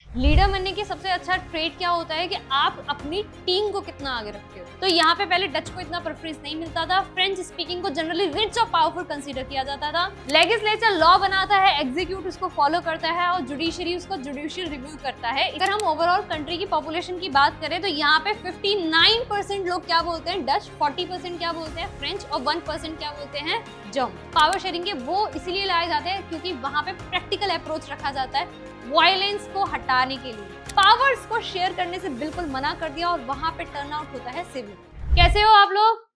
Leader बनने की सबसे अच्छा ट्रेट क्या होता है कि आप अपनी टीम को कितना आगे रखते हो। तो यहाँ पे पहले डच को इतना प्रेफरेंस नहीं मिलता था, फ्रेंच स्पीकिंग को जनरली रिच और पावरफुल कंसीडर किया जाता था। लेजिस्लेचर लॉ बनाता है, एग्जीक्यूटिव उसको फॉलो करता है और जुडिशरी उसको जुडिशियल रिव्यू करता है। अगर हम ओवरऑल कंट्री की पॉपुलेशन की बात करें तो यहाँ पे 59% लोग क्या बोलते हैं डच, 40% क्या बोलते हैं फ्रेंच और 1% क्या बोलते हैं जर्मन। पावर शेयरिंग के वो इसीलिए लाए जाते हैं क्योंकि वहां पे प्रैक्टिकल अप्रोच रखा जाता है वायलेंस को हटाने के लिए। पावर्स को शेयर करने से बिल्कुल मना कर दिया और वहां पे टर्न आउट होता है सिविल। कैसे हो आप लोग?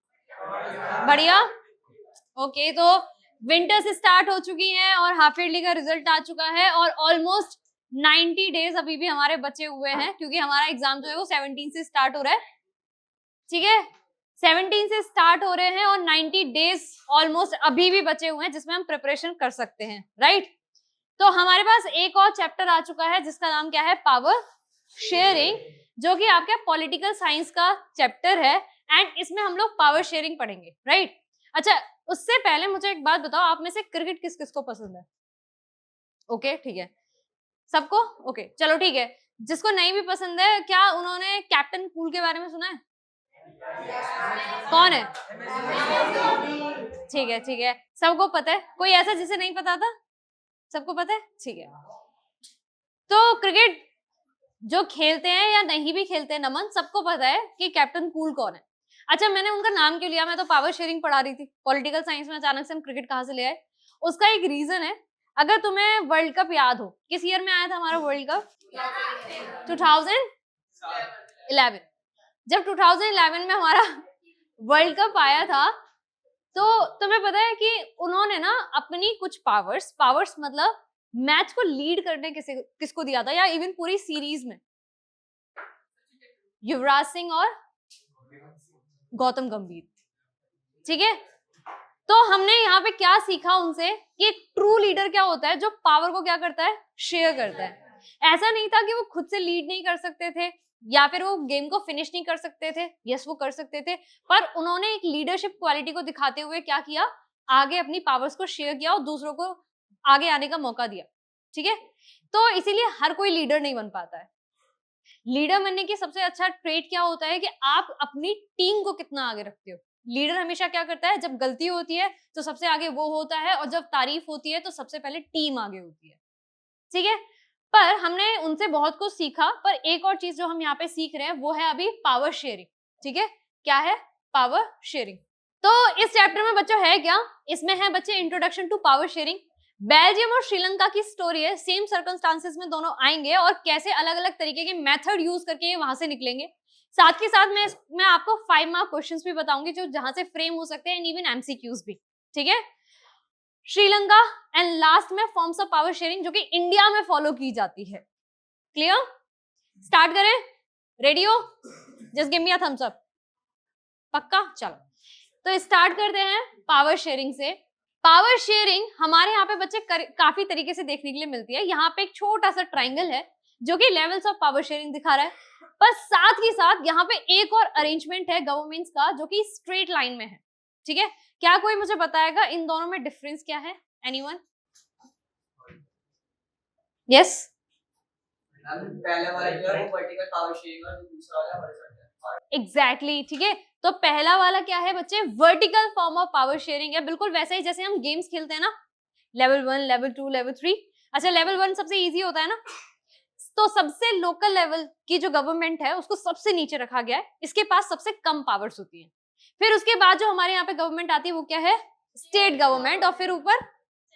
बढ़िया। ओके, तो विंटर्स स्टार्ट हो चुकी हैं और हाफ ईयरली का रिजल्ट आ चुका है और ऑलमोस्ट 90 डेज अभी भी हमारे बचे हुए हैं क्योंकि हमारा एग्जाम जो है वो 17 से स्टार्ट हो रहा है। ठीक है, 17 से स्टार्ट हो रहे हैं और 90 डेज ऑलमोस्ट अभी भी बचे हुए हैं जिसमें हम प्रिपरेशन कर सकते हैं, राइट? तो हमारे पास एक और चैप्टर आ चुका है जिसका नाम क्या है, पावर शेयरिंग, जो कि आपके पॉलिटिकल साइंस का चैप्टर है एंड इसमें हम लोग पावर शेयरिंग पढ़ेंगे, राइट? अच्छा, उससे पहले मुझे एक बात बताओ, आप में से क्रिकेट किस किस को पसंद है? ओके, ठीक है, सबको? ओके, चलो ठीक है। जिसको नहीं भी पसंद है, क्या उन्होंने कैप्टन कूल के बारे में सुना है? कौन है? ठीक है, ठीक है, सबको पता है। कोई ऐसा जिसे नहीं पता था? सबको पता है, ठीक है। तो क्रिकेट जो खेलते हैं या नहीं भी खेलते हैं, नमन, सबको पता है कि कैप्टन कूल कौन है। अच्छा, मैंने उनका नाम क्यों लिया? मैं तो पावर शेयरिंग पढ़ा रही थी। पॉलिटिकल साइंस में अचानक से हम क्रिकेट कहाँ से ले आए? उसका एक रीजन है। अगर तुम्हें वर्ल्ड कप याद हो, किस ईयर में आया था हमारा वर्ल्ड कप? 2011। जब 2011 में हमारा वर्ल्ड कप आया था तो तुम्हें पता है कि उन्होंने ना अपनी कुछ पावर्स मतलब मैच को लीड करने किसको दिया था, या इवन पूरी सीरीज में? युवराज सिंह और गौतम गंभीर। ठीक है, तो हमने यहाँ पे क्या सीखा उनसे कि एक ट्रू लीडर क्या होता है, जो पावर को क्या करता है, शेयर करता है। ऐसा नहीं था कि वो खुद से लीड नहीं कर सकते थे या फिर वो गेम को फिनिश नहीं कर सकते थे। यस, वो कर सकते थे, पर उन्होंने एक लीडरशिप क्वालिटी को दिखाते हुए क्या किया, आगे अपनी पावर्स को शेयर किया और दूसरों को आगे आने का मौका दिया। ठीक है, तो इसीलिए हर कोई लीडर नहीं बन पाता है। लीडर बनने की सबसे अच्छा ट्रेट क्या होता है कि आप अपनी टीम को कितना आगे रखते हो। लीडर हमेशा क्या करता है, जब गलती होती है तो सबसे आगे वो होता है और जब तारीफ होती है तो सबसे पहले टीम आगे होती है। ठीक है, पर हमने उनसे बहुत कुछ सीखा, पर एक और चीज जो हम यहाँ पे सीख रहे हैं वो है अभी पावर शेयरिंग। ठीक है, क्या है पावर शेयरिंग? तो इस चैप्टर में बच्चों है क्या, इसमें है बच्चे introduction to power sharing. Belgium और श्रीलंका की स्टोरी है, सेम सर्कमस्टांसेस में दोनों आएंगे और कैसे अलग अलग तरीके के मेथड यूज करके ये वहां से निकलेंगे। साथ के साथ मैं आपको 5 मार्क क्वेश्चंस भी बताऊंगी जो जहां से फ्रेम हो सकते हैं एंड इवन एमसीक्यूज भी। ठीक है, श्रीलंका एंड लास्ट में फॉर्म्स ऑफ पावर शेयरिंग जो कि इंडिया में फॉलो की जाती है। क्लियर? स्टार्ट करें? रेडी हो? Just give me a thumbs up. पक्का? चलो, तो स्टार्ट करते हैं पावर शेयरिंग से। पावर शेयरिंग हमारे यहाँ पे बच्चे काफी तरीके से देखने के लिए मिलती है। यहाँ पे एक छोटा सा ट्राइंगल है जो कि लेवल्स ऑफ पावर शेयरिंग दिखा रहा है, पर साथ ही साथ यहाँ पे एक और अरेंजमेंट है गवर्नमेंट्स का जो कि स्ट्रेट लाइन में है। ठीक है, क्या कोई मुझे बताएगा इन दोनों में डिफरेंस क्या है? एनीवन? यस, पहले वाला जो है वो वर्टिकल पावर शेयरिंग और दूसरा वाला हॉरिजॉन्टल। एग्जैक्टली, ठीक है। तो पहला वाला क्या है बच्चे, vertical form of power sharing है, बिल्कुल वैसे ही जैसे हम गेम्स खेलते हैं ना, लेवल 1, लेवल 2, लेवल 3। अच्छा, लेवल 1 सबसे इजी होता है ना, तो सबसे लोकल लेवल की जो गवर्नमेंट है उसको सबसे नीचे रखा गया है, इसके पास सबसे कम पावर्स होती है। फिर उसके बाद जो हमारे यहाँ पे गवर्नमेंट आती है वो क्या है, स्टेट गवर्नमेंट, और फिर ऊपर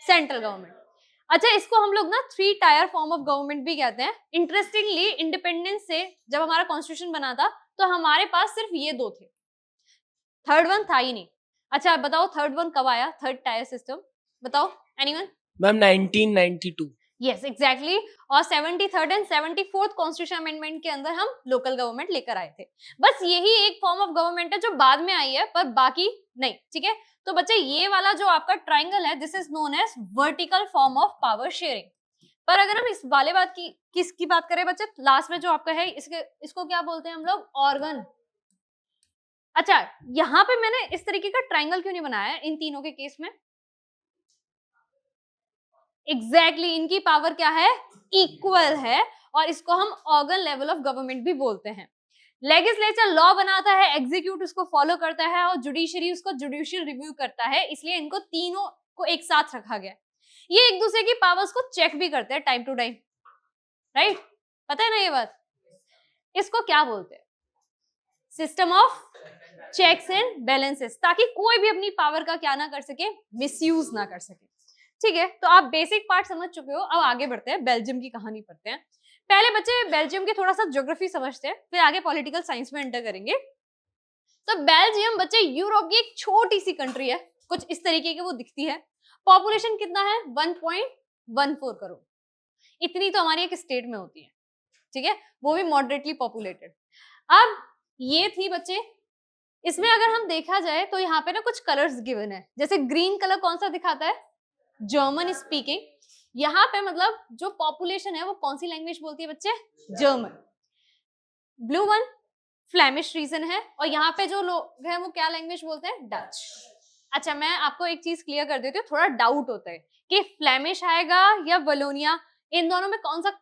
सेंट्रल गवर्नमेंट। अच्छा, इसको हम लोग ना 3 टायर फॉर्म ऑफ गवर्नमेंट भी कहते हैं। इंटरेस्टिंगली इंडिपेंडेंस से जब हमारा कॉन्स्टिट्यूशन बना था तो हमारे पास सिर्फ ये 2 थे, थर्ड वन था ही नहीं। अच्छा बताओ थर्ड वन कब आया, थर्ड टायर सिस्टम? बताओ, एनीवन? मैम 1992। Yes, exactly. और 73rd and 74th constitution amendment के अंदर हम लोकल गवर्नमेंट लेकर आए थे। बस यही एक फॉर्म ऑफ गवर्नमेंट है जो बाद में आई है, पर बाकी नहीं। ठीक है, तो बच्चे ये वाला जो आपका ट्राइंगल है, this is known as vertical form of power sharing. पर अगर हम इस वाले बात की किसकी बात करें बच्चे, लास्ट में जो आपका है इसको क्या बोलते हैं हम लोग, ऑर्गन। अच्छा, यहाँ पे मैंने इस तरीके का ट्राइंगल क्यों नहीं बनाया है इन तीनों के केस में? एग्जैक्टली, इनकी पावर क्या है, इक्वल है। और इसको हम ऑर्गन लेवल ऑफ गवर्नमेंट भी बोलते हैं। लेजिस्लेचर लॉ बनाता है, एग्जीक्यूटिव उसको फॉलो करता है और जुडिशरी उसको जुडिशियल रिव्यू करता है, इसलिए इनको तीनों को एक साथ रखा गया। ये एक दूसरे की पावर्स को चेक भी करते हैं टाइम टू टाइम, राइट? पता है ना ये बात? इसको क्या बोलते हैं? System of checks and balances, ताकि कोई भी अपनी पावर का क्या ना कर सके, मिसयूज ना कर सके। ठीक है, तो आप बेसिक पार्ट समझ चुके हो, अब आगे बढ़ते हैं, बेल्जियम की कहानी पढ़ते हैं। पहले बच्चे बेल्जियम के थोड़ा सा ज्योग्राफी समझते हैं, फिर आगे पॉलिटिकल साइंस में एंटर करेंगे। तो बेल्जियम बच्चे यूरोप की एक छोटी सी कंट्री है, कुछ इस तरीके की वो दिखती है। पॉपुलेशन कितना है? 1.14 करोड़। इतनी तो हमारी एक स्टेट में होती है, ठीक है, वो भी मॉडरेटली पॉपुलेटेड। अब ये थी बच्चे, इसमें अगर हम देखा जाए तो यहाँ पे ना कुछ कलर्स गिवन है, जैसे ग्रीन कलर कौन सा दिखाता है? German speaking. यहाँ पे मतलब जो पॉपुलेशन है वो कौन सी लैंग्वेज बोलती है बच्चे? German. Blue one Flemish region है, और यहाँ पे जो लोग हैं वो क्या लैंग्वेज बोलते हैं? डच। अच्छा, मैं आपको एक चीज क्लियर कर देती हूँ, थोड़ा डाउट होता है कि फ्लैमिश आएगा या वलोनिया, इन दोनों में कौन सा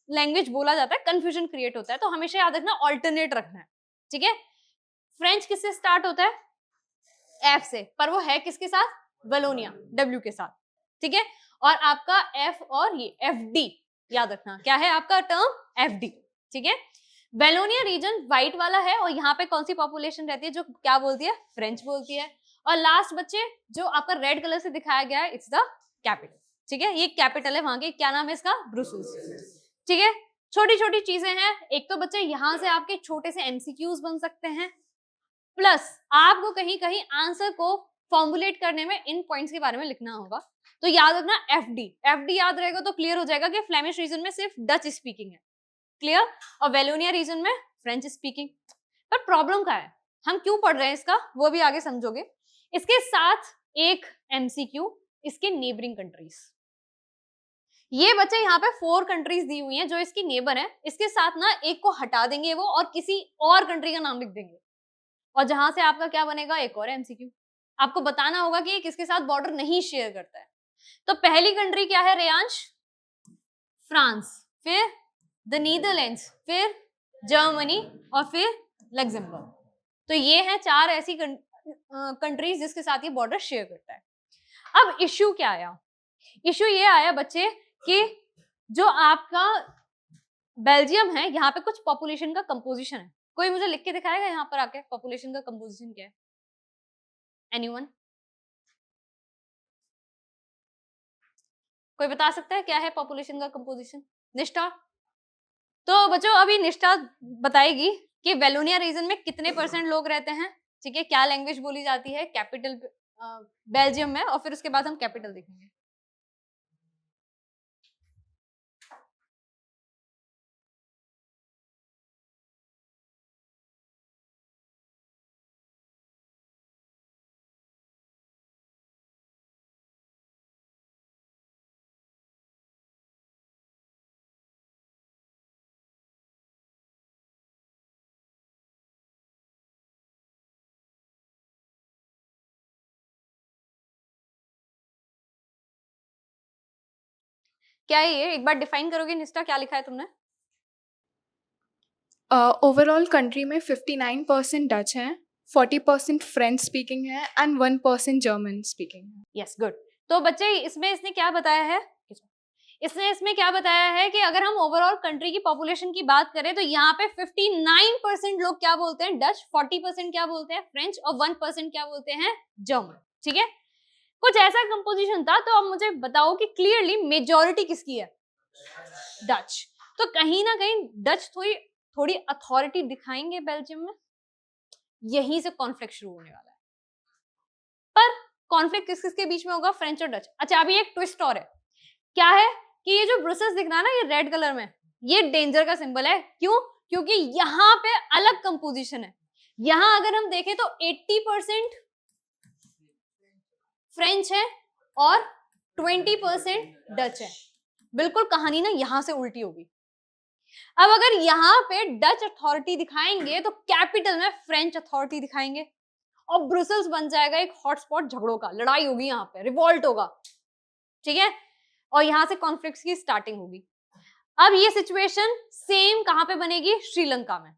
लैंग्वेज बोला जाता है, कंफ्यूजन क्रिएट होता है, तो हमेशा याद रखना ऑल्टरनेट रखना है, ठीक है। फ्रेंच किससे स्टार्ट होता है? एफ से, पर वो है किसके साथ? वलोनिया, डब्ल्यू के साथ, ठीक है। और आपका एफ और ये एफ डी याद रखना, क्या है आपका टर्म? एफ डी, ठीक है। वेलोनिया रीजन व्हाइट वाला है, और यहाँ पे कौन सी पॉपुलेशन रहती है जो क्या बोलती है? फ्रेंच बोलती है। और लास्ट बच्चे जो आपका रेड कलर से दिखाया गया है, इट्स द कैपिटल, ठीक है, ये कैपिटल है वहां की, क्या नाम है इसका? ब्रुसेल्स, ठीक है। छोटी छोटी चीजें हैं, एक तो बच्चे यहाँ से आपके छोटे से एमसीक्यूज बन सकते हैं, प्लस आपको कहीं कहीं आंसर को फॉर्मुलेट करने में इन पॉइंट्स के बारे में लिखना होगा, तो याद रखना एफडी। एफडी याद रहेगा तो क्लियर हो जाएगा कि फ्लेमिश रीजन में सिर्फ डच स्पीकिंग है, क्लियर, और वेलोनिया रीजन में फ्रेंच स्पीकिंग। पर प्रॉब्लम क्या है, हम क्यों पढ़ रहे हैं इसका वो भी आगे समझोगे। इसके साथ एक एमसीक्यू, इसके नेबरिंग कंट्रीज। ये बच्चे यहाँ पे 4 कंट्रीज दी हुई हैं जो इसकी नेबर है, इसके साथ ना एक को हटा देंगे वो और किसी और कंट्री का नाम लिख देंगे, और जहां से आपका क्या बनेगा? एक और एमसीक्यू। आपको बताना होगा कि किसके साथ बॉर्डर नहीं शेयर करता है। तो पहली कंट्री क्या है रेयांश? फ्रांस, फिर द नीदरलैंड्स, फिर जर्मनी, और फिर लग्जमबर्ग। तो ये हैं 4 ऐसी कंट्रीज जिसके साथ ये बॉर्डर शेयर करता है। अब इश्यू क्या आया? इश्यू ये आया बच्चे कि जो आपका बेल्जियम है, यहाँ पे कुछ पॉपुलेशन का कंपोजिशन है। कोई मुझे लिख के दिखाएगा यहाँ पर आके पॉपुलेशन का कंपोजिशन क्या है? एनीवन? कोई बता सकता है क्या है पॉपुलेशन का कंपोजिशन? निष्ठा? तो बच्चों अभी निष्ठा बताएगी कि वेलोनिया रीजन में कितने % लोग रहते हैं, ठीक है, क्या लैंग्वेज बोली जाती है कैपिटल बेल्जियम में, और फिर उसके बाद हम कैपिटल देखेंगे। क्या है ये, एक बार डिफाइन करोगे निष्ठा, क्या लिखा है तुमने? ओवरऑल कंट्री में 59% डच है, 40% फ्रेंच स्पीकिंग है एंड 1% जर्मन स्पीकिंग है। Yes, good. तो बच्चे इसने क्या बताया है? इसमें क्या बताया है कि अगर हम ओवरऑल कंट्री की पॉपुलेशन की बात करें तो यहाँ पे 59% लोग क्या बोलते हैं? डच, 40% क्या बोलते हैं? फ्रेंच, और 1% क्या बोलते हैं? जर्मन, ठीक है। कुछ ऐसा कंपोजिशन था, तो अब मुझे बताओ कि क्लियरली मेजॉरिटी किसकी है? डच। तो कहीं ना कहीं डच थोड़ी अथॉरिटी दिखाएंगे बेल्जियम में, यहीं से कॉन्फ्लिक्ट शुरू होने वाला है। पर कॉन्फ्लिक्ट किस किसके बीच में होगा? फ्रेंच और डच। अच्छा, अभी एक ट्विस्ट और है, क्या है कि ये जो ब्रुसेल्स दिख रहा है ना, ये रेड कलर में, ये डेंजर का सिंबल है। क्यों? क्योंकि यहाँ पे अलग कंपोजिशन है। यहाँ अगर हम देखें तो 80% फ्रेंच है और 20% डच है। बिल्कुल कहानी ना यहाँ से उल्टी होगी। अब अगर यहाँ पे डच अथॉरिटी दिखाएंगे तो कैपिटल में फ्रेंच अथॉरिटी दिखाएंगे, और ब्रुसेल्स बन जाएगा एक हॉटस्पॉट झगड़ों का, लड़ाई होगी यहाँ पे, रिवॉल्ट होगा, ठीक है, और यहाँ से कॉन्फ्लिक्ट्स की स्टार्टिंग होगी। अब ये सिचुएशन सेम कहां पे बनेगी? श्रीलंका में।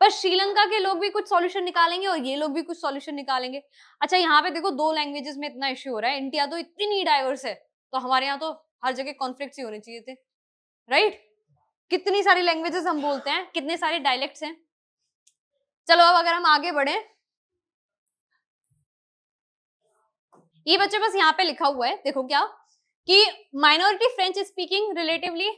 पर श्रीलंका के लोग भी कुछ सॉल्यूशन निकालेंगे और ये लोग भी कुछ सॉल्यूशन निकालेंगे। अच्छा यहाँ पे देखो 2 लैंग्वेजेस में इतना इश्यू हो रहा है, इंडिया तो इतनी डाइवर्स है, तो हमारे यहाँ तो हर जगह कॉन्फ्लिक्ट्स ही होने चाहिए थे, राइट? कितनी सारी लैंग्वेजेस हम बोलते हैं, कितने सारे डायलेक्ट्स हैं। चलो अब अगर हम आगे बढ़े, ये बच्चे बस यहाँ पे लिखा हुआ है, देखो क्या कि minority French speaking relatively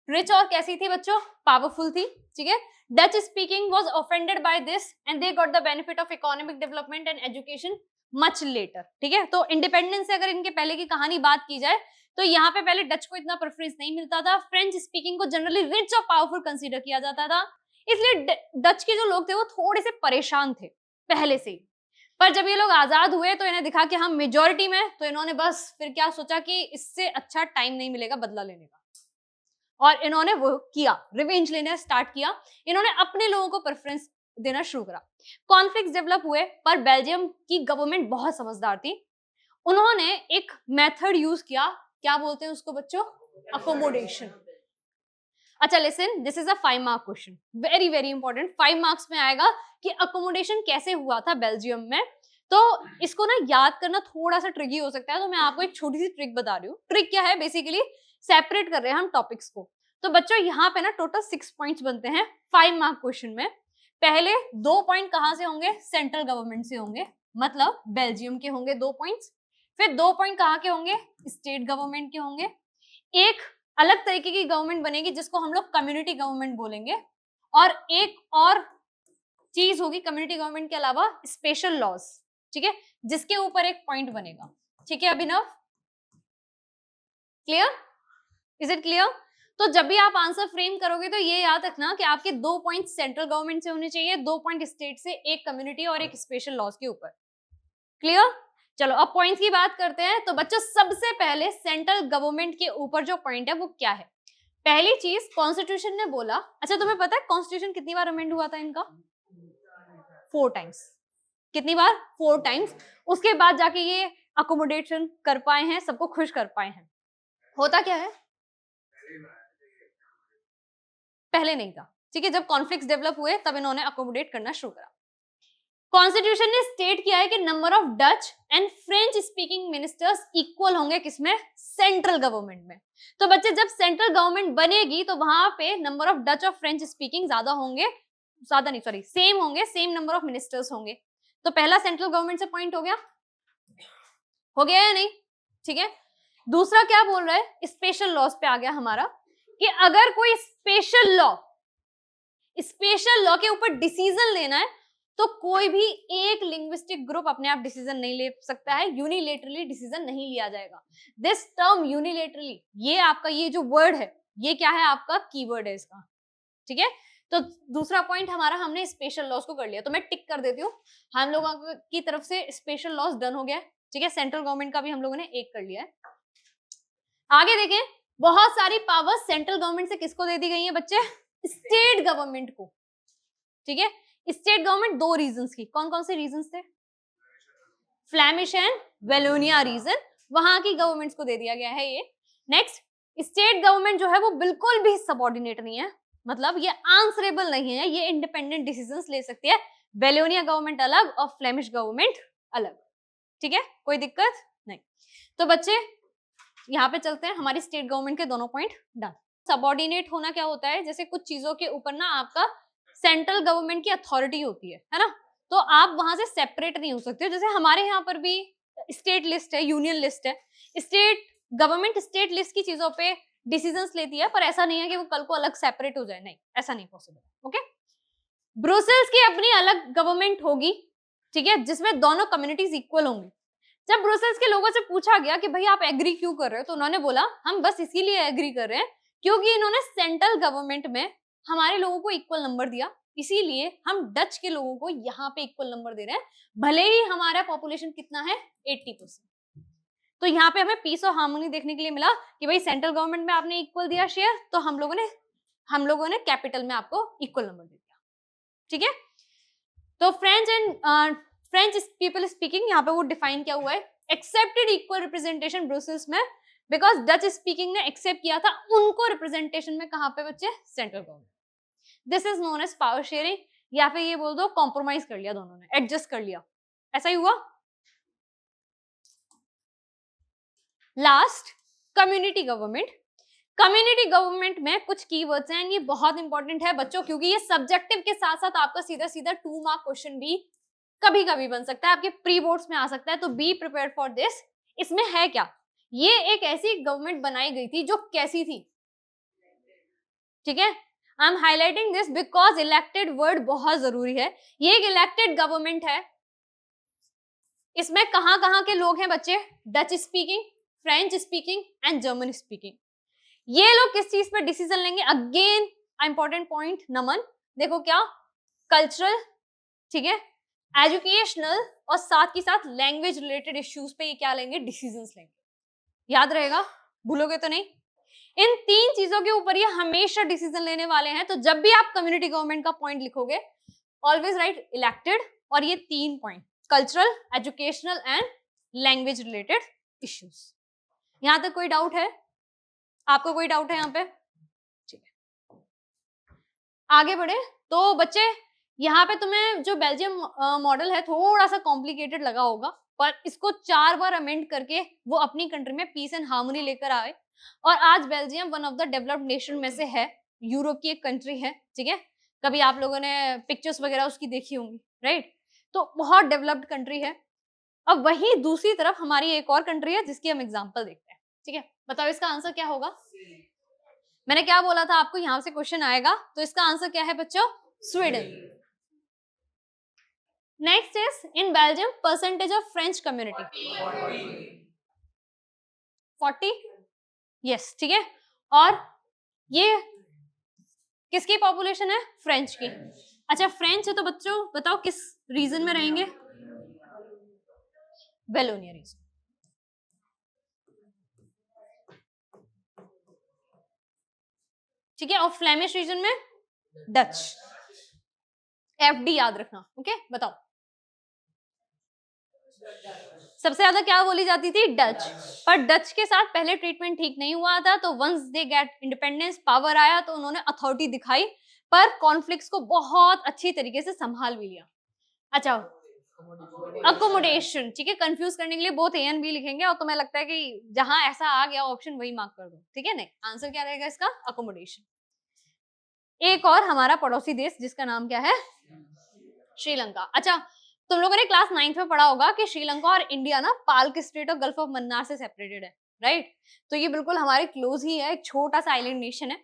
rich और कैसी थी बच्चों? पावरफुल थी, ठीक है। Dutch speaking was offended by this and they got the benefit of economic development and education much later, ठीक है। तो इंडिपेंडेंस से अगर इनके पहले की कहानी बात की जाए तो यहाँ पे पहले डच को इतना प्रेफरेंस नहीं मिलता था, फ्रेंच स्पीकिंग को जनरली रिच और पावरफुल कंसीडर किया जाता था, इसलिए डच के जो लोग थे वो थोड़े से परेशान थे पहले से ही। पर जब ये लोग आजाद हुए तो इन्हें दिखा कि हम मेजोरिटी में, तो इन्होंने बस फिर क्या सोचा कि इससे अच्छा टाइम नहीं मिलेगा बदला लेने का, और इन्होंने वो किया, रिवेंज लेना स्टार्ट किया, इन्होंने अपने लोगों को प्रेफरेंस देना शुरू करा। कॉन्फ्लिक्ट्स डेवलप हुए, पर बेल्जियम की गवर्नमेंट बहुत समझदार थी, उन्होंने एक मेथड यूज किया, क्या बोलते हैं उसको बच्चों? अकोमोडेशन। अच्छा listen, this is a 5 mark question, very very important, 5 marks में आएगा कि अकोमोडेशन कैसे हुआ था बेल्जियम में। तो इसको ना याद करना थोड़ा सा ट्रिकी हो सकता है, तो मैं आपको एक छोटी सी ट्रिक बता रही हूँ। ट्रिक क्या है? बेसिकली सेपरेट कर रहे हैं हम टॉपिक्स को। तो बच्चों यहाँ पे ना टोटल 6 पॉइंट्स बनते हैं 5 मार्क क्वेश्चन में। पहले 2 पॉइंट कहाँ से होंगे? सेंट्रल गवर्नमेंट से होंगे, मतलब बेल्जियम के होंगे 2 पॉइंट्स। फिर 2 पॉइंट कहाँ के होंगे? स्टेट गवर्नमेंट के होंगे। एक अलग तरीके की गवर्नमेंट बनेगी जिसको हम लोग कम्युनिटी गवर्नमेंट बोलेंगे, और एक और चीज होगी कम्युनिटी गवर्नमेंट के अलावा, स्पेशल लॉज, ठीक है, जिसके ऊपर एक पॉइंट बनेगा। ठीक है अभिनव, क्लियर? Is it clear? तो जब भी आप आंसर फ्रेम करोगे तो ये याद रखना कि आपके 2 पॉइंट सेंट्रल गवर्नमेंट से होने चाहिए, 2 पॉइंट स्टेट से, एक कम्युनिटी और एक स्पेशल लॉज के ऊपर। क्लियर? चलो अब पॉइंट्स की बात करते हैं। तो बच्चों सबसे पहले सेंट्रल गवर्नमेंट के ऊपर जो पॉइंट है वो क्या है? पहली चीज, कॉन्स्टिट्यूशन ने बोला, अच्छा तुम्हें पता है कॉन्स्टिट्यूशन कितनी बार अमेंड हुआ था इनका? 4 टाइम्स। कितनी बार? 4 टाइम्स। उसके बाद जाके ये अकोमोडेशन कर पाए हैं, सबको खुश कर पाए हैं। होता क्या है? पहले नहीं था, ठीक है, जब कॉन्फ्लिक्ट्स डेवलप हुए तब इन्होंने अकोमोडेट करना शुरू करा। कॉन्स्टिट्यूशन ने स्टेट किया है कि number of Dutch and French speaking ministers equal होंगे, किसमें? सेंट्रल गवर्नमेंट में। तो बच्चे जब सेंट्रल गवर्नमेंट बनेगी तो वहां पे नंबर ऑफ डच और फ्रेंच स्पीकिंग ज्यादा होंगे, ज्यादा नहीं सॉरी सेम होंगे, सेम नंबर ऑफ मिनिस्टर्स होंगे। तो पहला सेंट्रल गवर्नमेंट से पॉइंट हो गया या नहीं? ठीक है। दूसरा क्या बोल रहा है? स्पेशल लॉज पे आ गया हमारा, कि अगर कोई स्पेशल लॉ के ऊपर डिसीजन लेना है तो कोई भी एक लिंग्विस्टिक ग्रुप अपने आप डिसीजन नहीं ले सकता है, यूनिलेटरली डिसीजन नहीं लिया जाएगा। दिस टर्म यूनिलेटरली, ये आपका ये जो वर्ड है, ये क्या है? आपका कीवर्ड है इसका, ठीक है। तो दूसरा पॉइंट हमारा, हमने स्पेशल लॉज को कर लिया, तो मैं टिक कर देती हूँ, हम लोगों की तरफ से स्पेशल लॉज डन हो गया है, ठीक है। सेंट्रल गवर्नमेंट का भी हम लोगों ने एक कर लिया है। आगे देखें, बहुत सारी पावर सेंट्रल गवर्नमेंट से किसको दे दी गई है बच्चे? स्टेट गवर्नमेंट को, ठीक है। स्टेट गवर्नमेंट 2 रीजंस की, कौन कौन से रीजंस थे? फ्लैमिश एंड वेलोनिया रीजन, वहां की गवर्नमेंट्स को दे दिया गया है ये। नेक्स्ट, स्टेट गवर्नमेंट जो है वो बिल्कुल भी सबऑर्डिनेट नहीं है, मतलब ये आंसरेबल नहीं है, ये इंडिपेंडेंट डिसीजंस ले सकती है। वेलोनिया गवर्नमेंट अलग और फ्लेमिश गवर्नमेंट अलग, ठीक है, कोई दिक्कत नहीं। तो बच्चे यहाँ पे चलते हैं, हमारी स्टेट गवर्नमेंट के दोनों पॉइंट डन। सबऑर्डिनेट होना क्या होता है? जैसे कुछ चीजों के ऊपर ना आपका सेंट्रल गवर्नमेंट की अथॉरिटी होती है ना, तो आप वहां से सेपरेट नहीं हो सकते। जैसे हमारे यहाँ पर भी स्टेट लिस्ट है, यूनियन लिस्ट है, स्टेट गवर्नमेंट स्टेट लिस्ट की चीजों पे डिसीजंस लेती है, पर ऐसा नहीं है कि वो कल को अलग सेपरेट हो जाए, नहीं, ऐसा नहीं पॉसिबल। ओके, ब्रुसेल्स की अपनी अलग गवर्नमेंट होगी, ठीक है, जिसमें दोनों कम्युनिटीज इक्वल होंगी। जब ब्रुसेल्स के लोगों से पूछा गया कि भाई आप एग्री क्यों कर रहे हो, तो उन्होंने बोला हम बस इसीलिए एग्री कर रहे हैं क्योंकि इन्होंने सेंट्रल गवर्नमेंट में हमारे लोगों को इक्वल नंबर दिया, इसीलिए हम डच के लोगों को यहाँ पे इक्वल नंबर दे रहे हैं, भले ही हमारा पॉपुलेशन कितना है? 80%। तो यहाँ पे हमें पीस और हार्मोनी देखने के लिए मिला कि भाई सेंट्रल गवर्नमेंट में आपने इक्वल दिया शेयर, तो हम लोगों ने कैपिटल में आपको इक्वल नंबर दे दिया, ठीक है। तो फ्रेंच पीपल स्पीकिंग, यहाँ पे वो डिफाइन क्या हुआ है? एक्सेप्टेड इक्वल रिप्रेजेंटेशन ब्रुसेल्स में बिकॉज डच स्पीकिंग ने एक्सेप्ट किया था उनको रिप्रेजेंटेशन में, कहां पे बच्चे, central government. This is known as power sharing, या फिर ये बोल दो कॉम्प्रोमाइज कर लिया, दोनों ने एडजस्ट कर लिया, ऐसा ही हुआ। Last, community government. Community government में कुछ कीवर्ड्स हैं, ये बहुत इंपॉर्टेंट है बच्चों, क्योंकि ये सब्जेक्टिव के साथ साथ आपका सीधा सीधा 2 मार्क क्वेश्चन भी कभी कभी बन सकता है, आपके प्री बोर्ड्स में आ सकता है, तो बी प्रिपेयर फॉर दिस। इसमें है क्या, ये एक ऐसी गवर्नमेंट बनाई गई थी जो कैसी थी, ठीक है। I am highlighting this because elected word बहुत जरूरी है। ये एक इलेक्टेड गवर्नमेंट है, इसमें कहां कहां के लोग हैं बच्चे, Dutch speaking, French speaking and German speaking. ये लोग किस चीज पर डिसीजन लेंगे, अगेन इंपॉर्टेंट पॉइंट नमन, देखो क्या, कल्चरल, ठीक है, एजुकेशनल और साथ ही साथ लैंग्वेज रिलेटेड इश्यूज पे ये क्या लेंगे, डिसीजंस लेंगे। याद रहेगा, भूलोगे तो नहीं। इन 3 चीजों के ऊपर ये हमेशा डिसीजन लेने वाले हैं, तो जब भी आप कम्युनिटी गवर्नमेंट का पॉइंट लिखोगे ऑलवेज राइट इलेक्टेड और ये 3 point, cultural, educational and language related issues. यहां तक कोई डाउट है, आपको कोई डाउट है यहाँ पे, ठीक है। आगे बढ़े तो बच्चे, यहाँ पे तुम्हें जो बेल्जियम मॉडल है थोड़ा सा कॉम्प्लिकेटेड लगा होगा, पर इसको 4 बार अमेंड करके वो अपनी कंट्री में पीस एंड हार्मनी लेकर आए, और आज Belgium one of the developed nation में से है, यूरोप की एक कंट्री है, ठीक है। कभी आप लोगों ने पिक्चर्स वगैरह उसकी देखी होंगी, राइट, तो बहुत डेवलप्ड कंट्री है। अब वही दूसरी तरफ हमारी एक और कंट्री है जिसकी हम एग्जाम्पल देखते हैं, ठीक है। बताओ इसका आंसर क्या होगा, मैंने क्या बोला था आपको, यहां से क्वेश्चन आएगा, तो इसका आंसर क्या है बच्चों, Sweden. Next is in Belgium percentage of French community 40, yes, ठीक है। और ये किसकी पॉपुलेशन है, फ्रेंच की। अच्छा फ्रेंच है तो बच्चों बताओ किस रीजन में रहेंगे, वेलोनिया रीजन, ठीक है। और फ्लेमिश रीजन में डच, FD याद रखना, ओके। बताओ सबसे ज्यादा क्या बोली जाती थी, डच, पर डच के साथ पहले ट्रीटमेंट ठीक नहीं हुआ था, तो once they get independence, power आया तो उन्होंने अथॉरिटी दिखाई, पर कॉन्फ्लिक्ट्स को बहुत अच्छी तरीके से संभाल भी लिया। अच्छा अकोमोडेशन, ठीक है, कंफ्यूज करने के लिए बोथ A एंड B लिखेंगे, और तुम्हें लगता है कि जहां ऐसा आ गया ऑप्शन वही मार्क कर दो, ठीक है। नहीं, आंसर क्या रहेगा इसका, अकोमोडेशन। एक और हमारा पड़ोसी देश जिसका नाम क्या है, श्रीलंका। अच्छा तुम लोगों ने क्लास 9th में पढ़ा होगा कि श्रीलंका और इंडिया ना पाल्क स्ट्रेट और गल्फ ऑफ मन्नार से सेपरेटेड है, राइट। तो ये बिल्कुल हमारे क्लोज ही है, एक छोटा सा आइलैंड नेशन है।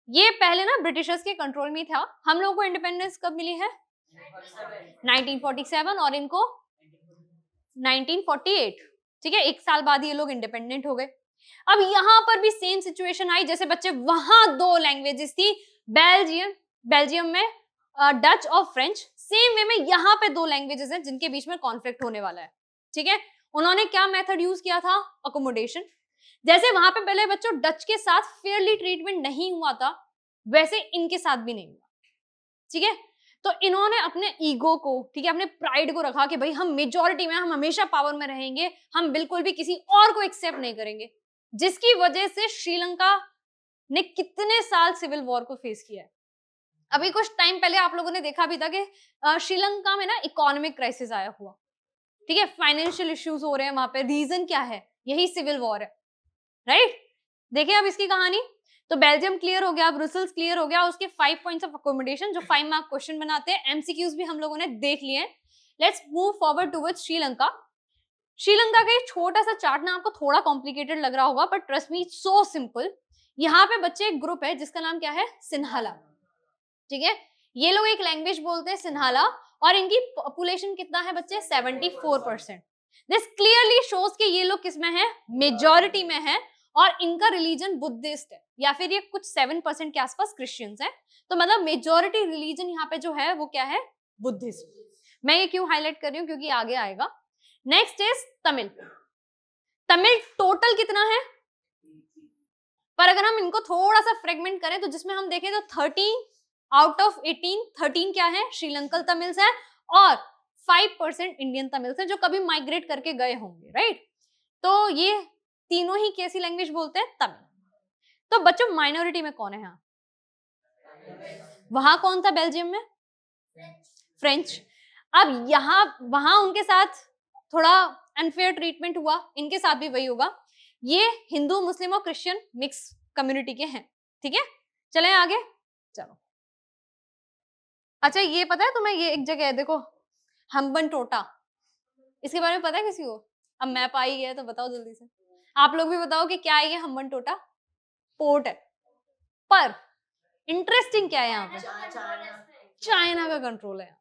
ये पहले ना ब्रिटिशर्स के कंट्रोल में था। हम लोगों को इंडिपेंडेंस कब मिली है, 1947, और इनको 1948, ठीक है, 1 साल बाद ये लोग इंडिपेंडेंट हो गए। अब यहाँ पर भी सेम सिचुएशन आई, जैसे बच्चे वहां 2 लैंग्वेजेस थी, बेल्जियम में डच और फ्रेंच, सेम वे में यहाँ पे 2 लैंग्वेजेस हैं जिनके बीच में कॉन्फ्लिक्ट होने वाला है, ठीक है। उन्होंने क्या मेथड यूज किया था, अकोमोडेशन। जैसे वहां पे पहले बच्चों डच के साथ फेयरली ट्रीटमेंट नहीं हुआ था, वैसे इनके साथ भी नहीं हुआ, ठीक है। तो इन्होंने अपने ईगो को, ठीक है, अपने प्राइड को रखा कि भाई हम मेजॉरिटी में, हम हमेशा पावर में रहेंगे, हम बिल्कुल भी किसी और को एक्सेप्ट नहीं करेंगे, जिसकी वजह से श्रीलंका ने कितने साल सिविल वॉर को फेस किया है। अभी कुछ टाइम पहले आप लोगों ने देखा भी था कि श्रीलंका में ना इकोनॉमिक क्राइसिस आया हुआ, ठीक है, फाइनेंशियल इश्यूज हो रहे हैं वहां पे। रीजन क्या है, यही सिविल वॉर है, राइट। देखिए अब इसकी कहानी, तो बेल्जियम क्लियर हो गया, ब्रुसेल्स क्लियर हो गया, उसके 5 पॉइंट्स ऑफ अकोमोडेशन जो 5 मार्क क्वेश्चन बनाते हैं, MCQs भी हम लोगों ने देख लिए। Let's move forward towards Sri Lanka. Sri Lanka का एक छोटा सा चार्ट ना आपको थोड़ा कॉम्प्लिकेटेड लग रहा होगा, but trust me so simple. यहाँ पे बच्चे एक ग्रुप है जिसका नाम क्या है, सिन्हाला, ठीक है। ये लोग एक लैंग्वेज बोलते हैं सिन्हाला, और इनकी पॉपुलेशन कितना है बच्चे, 74%। दिस क्लियरली शोज कि ये लोग किसमें है, मेजॉरिटी में है, और इनका रिलीजन बुद्धिस्ट है, या फिर ये कुछ 7% के आसपास क्रिश्चियंस है। तो मतलब मेजॉरिटी रिलीजन यहाँ पे जो है वो क्या है, बुद्धिज्म। मैं ये क्यों हाईलाइट कर रही हूँ, क्योंकि आगे आएगा। Next is Tamil. Tamil total कितना है, पर अगर हम इनको थोड़ा सा फ्रेगमेंट करें तो जिसमें हम देखें तो 13 आउट ऑफ 18, 13 क्या है, श्रीलंकन तमिल्स है, और 5% इंडियन तमिल्स है जो कभी माइग्रेट करके गए होंगे, राइट। तो ये तीनों ही कैसी लैंग्वेज बोलते हैं? तमिल। तो बच्चों माइनॉरिटी में कौन है यहाँ? वहां कौन था बेल्जियम में? फ्रेंच। अब यहाँ वहां उनके साथ थोड़ा अनफेयर ट्रीटमेंट हुआ, इनके साथ भी वही होगा। ये हिंदू मुस्लिम और क्रिश्चियन मिक्स कम्युनिटी के हैं, ठीक है। चलें आगे, चलो। अच्छा ये पता है तुम्हें, ये एक जगह है देखो, हम्बन टोटा, इसके बारे में पता है किसी को? अब मैप आई है तो बताओ जल्दी से, आप लोग भी बताओ कि क्या है ये हम्बन टोटा? पोर्ट है, पर इंटरेस्टिंग क्या है यहाँ पे? चाइना का कंट्रोल है,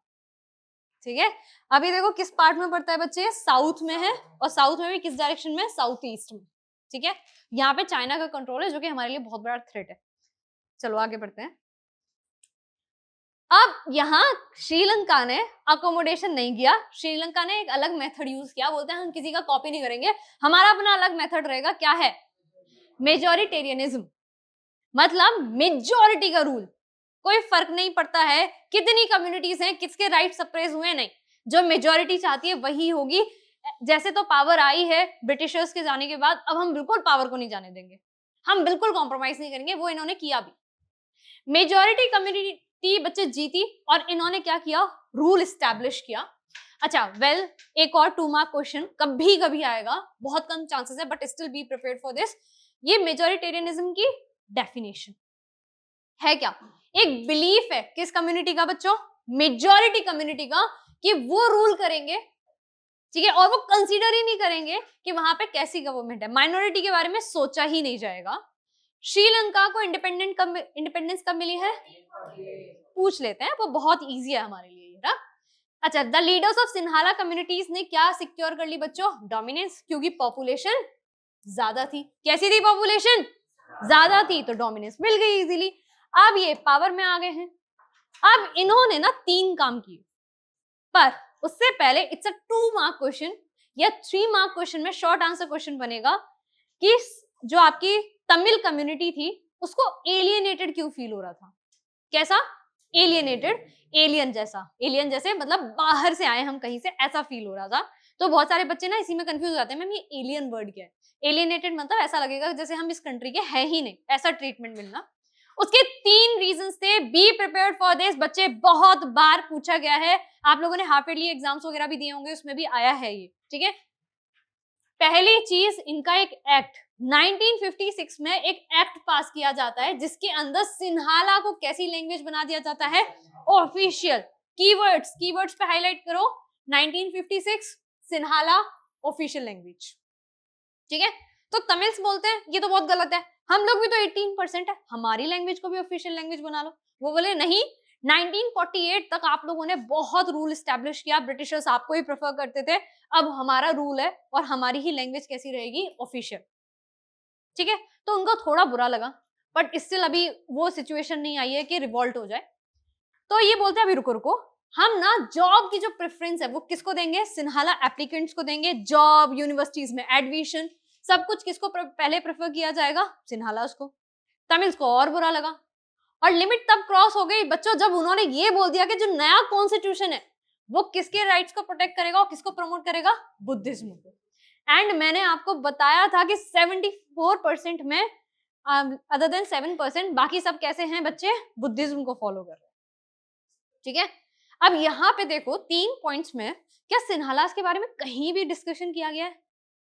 ठीक है। अभी देखो किस पार्ट में पड़ता है बच्चे? साउथ में है, और साउथ में भी किस डायरेक्शन में? साउथ ईस्ट में, ठीक है। यहाँ पे चाइना का कंट्रोल है, जो कि हमारे लिए बहुत बड़ा थ्रेट है। चलो आगे बढ़ते हैं। अब यहाँ श्रीलंका ने अकोमोडेशन नहीं किया, श्रीलंका ने एक अलग मेथड यूज किया। बोलते हैं हम किसी का कॉपी नहीं करेंगे, हमारा अपना अलग मेथड रहेगा। क्या है? मेजोरिटेरियनिज्म, मतलब मेजोरिटी का रूल। कोई फर्क नहीं पड़ता है कितनी कम्युनिटीज हैं, किसके राइट सप्रेस हुए, नहीं, जो मेजोरिटी चाहती है वही होगी। जैसे तो पावर आई है ब्रिटिशर्स के जाने के बाद, अब हम बिल्कुल पावर को नहीं जाने देंगे, हम बिल्कुल कॉम्प्रोमाइज नहीं करेंगे, वो इन्होंने किया भी। मेजोरिटी कम्युनिटी बच्चे जीती, और इन्होंने क्या किया? रूल एस्टैब्लिश किया। अच्छा वेल, एक और 2 मार्क क्वेश्चन कभी कभी आएगा, बहुत कम चांसेस है, but still be prepared for this. ये मेजोरिटेरियनिज्म की डेफिनेशन है क्या? एक बिलीफ है किस कम्युनिटी का बच्चों? मेजॉरिटी कम्युनिटी का, कि वो रूल करेंगे, ठीक है, और वो कंसीडर ही नहीं करेंगे कि वहां पे कैसी गवर्नमेंट है। माइनॉरिटी के बारे में सोचा ही नहीं जाएगा। श्रीलंका को इंडिपेंडेंस कब मिली है? पूछ लेते हैं, वो बहुत इजी है हमारे लिए ये। अच्छा, the leaders of Sinhala communities ने क्या सिक्योर कर ली बच्चों? डोमिनेंस, क्योंकि पॉपुलेशन ज्यादा थी। कैसी थी पॉपुलेशन? ज्यादा थी, तो डोमिनेंस मिल गई इजीली। अब ये पावर में आ गए हैं। अब इन्होंने ना 3 काम किए, पर उससे पहले इट्स अ 2 मार्क क्वेश्चन या 3 मार्क क्वेश्चन में शॉर्ट आंसर क्वेश्चन बनेगा कि जो आपकी तमिल कम्युनिटी थी उसको एलियनेटेड क्यों फील हो रहा था? कैसा? एलियनेटेड, एलियन जैसा, एलियन जैसे मतलब बाहर से आए हम कहीं से, ऐसा फील हो रहा था। तो बहुत सारे बच्चे ना इसी में कंफ्यूज हो जाते हैं, मैम ये एलियन वर्ड क्या है? एलियनेटेड मतलब ऐसा लगेगा जैसे हम इस कंट्री के हैं ही नहीं, ऐसा ट्रीटमेंट मिलना। उसके 3 रीजंस थे। बी प्रिपेयर्ड फॉर दिस बच्चे, बहुत बार पूछा गया है, आप लोगों ने हाफ ईयरली एग्जाम्स वगैरह भी दिए होंगे, उसमें भी आया है ये, ठीक है। पहली चीज, इनका एक एक्ट 1956 में एक एक्ट पास किया जाता है जिसके अंदर सिन्हाला को कैसी लैंग्वेज बना दिया जाता है? ऑफिशियल। कीवर्ड्स पे हाईलाइट करो, 1956 सिन्हाला ऑफिशियल लैंग्वेज, ठीक है। तो तमिल्स बोलते हैं ये तो बहुत गलत है, हम लोग भी तो 18% है, हमारी लैंग्वेज को भी ऑफिशियल लैंग्वेज बना लो। वो बोले नहीं, 1948 तक आप लोगों ने बहुत रूल एस्टैब्लिश किया, ब्रिटिशर्स आपको ही प्रेफर करते थे, अब हमारा रूल है और हमारी ही लैंग्वेज कैसी रहेगी? ऑफिशियल, ठीक है। तो उनको थोड़ा बुरा लगा, बट स्टिल अभी वो सिचुएशन नहीं आई है कि रिवॉल्ट हो जाए। तो ये बोलते हैं अभी रुको रुको, हम ना जॉब की जो प्रेफरेंस है वो किसको देंगे? सिन्हाला एप्लीकेंट्स को देंगे। जॉब, यूनिवर्सिटीज में एडमिशन, सब कुछ किसको पहले प्रेफर किया जाएगा? सिन्हाला उसको। तमिल्स को और बुरा लगा, और लिमिट तब क्रॉस हो गई बच्चों जब उन्होंने ये बोल दिया कि जो नया कॉन्स्टिट्यूशन है वो किसके राइट्स को प्रोटेक्ट करेगा और किसको प्रमोट करेगा? बुद्धिज्म को। एंड मैंने आपको बताया था कि 74% में अदर देन 7% बाकी सब कैसे हैं बच्चे? बुद्धिज्म को फॉलो कर रहे हैं, ठीक है। अब यहाँ पे देखो 3 पॉइंट्स में, क्या सिन्हालास के बारे में कहीं भी डिस्कशन किया गया है?